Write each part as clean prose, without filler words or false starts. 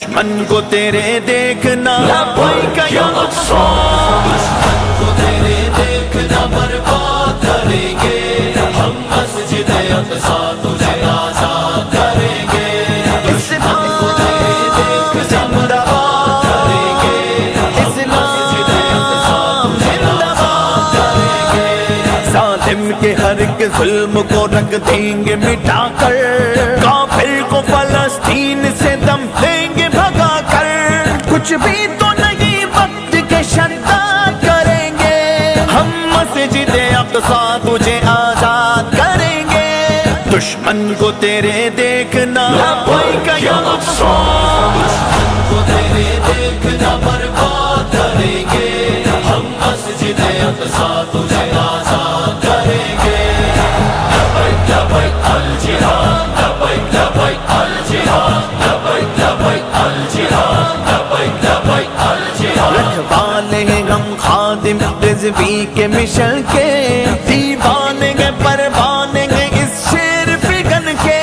دشمن کو تیرے دیکھنا لبیک یا اقصی، دشمن کو تیرے دیکھنا برباد کریں گے ہم، مسجد اقصی تجھے آزاد کریں گے، دشمن کو تیرے دیکھنا برباد کریں گے ہم، مسجد اقصی تجھے آزاد کریں گے، ظالم کے ہر ایک ظلم کو رکھ دیں گے مٹا کر، کافر کو فلسطین سے دم دیں گے بھگا کر، کچھ بھی تو نہیں وقت کے شداد کریں گے ہم، مسجد اقصی تجھے آزاد کریں گے، دشمن کو تیرے دیکھنا لبیک یا اقصی، دشمن کو تیرے دیکھنا برباد کریں گے ہم، مسجد اقصی تجھے آزاد کریں گے، لبیک لبیک الجہاد، لبیک لبیک الجہاد، لبیک لبیک الجہاد، لبیک لبیک الجہاد، رکھوالے ہیں ہم خادم رضوی کے مشن کے، دیوانے گے پروانے گے اس شیر فگن کے،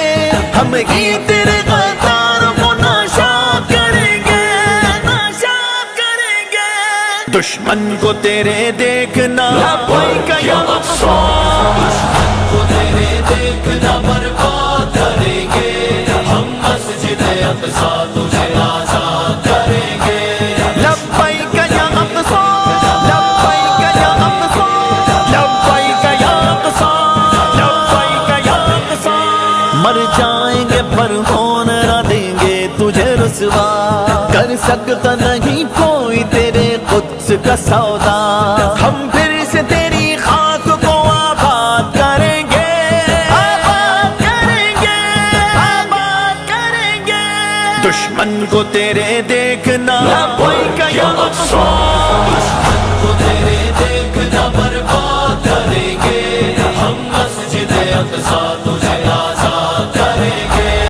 ہم ہی تیرے غداروں کو ناشاد کریں گے، ناشاد کریں گے، دشمن کو تیرے دیکھنا لبیک یا اقصی، دشمن کو تیرے دیکھنا برباد کریں گے ہم، مسجد اقصی تجھے آزاد کریں گے، لبیک یا اقصی، لبیک یا اقصی، لبیک یا اقصی، لبیک یا اقصی، مر جائیں گے پر ہونے نہ دیں گے تجھے رسوا، کر سکتا نہیں کوئی تیرے قدس کا سودا، ہم پھر سے تیری خاک کو آباد کریں گے، آباد کریں گے، آباد کریں گے، دشمن کو تیرے دیکھنا لبیک یا اقصی، دشمن کو تیرے دیکھنا برباد کریں گے ہم، مسجد اقصی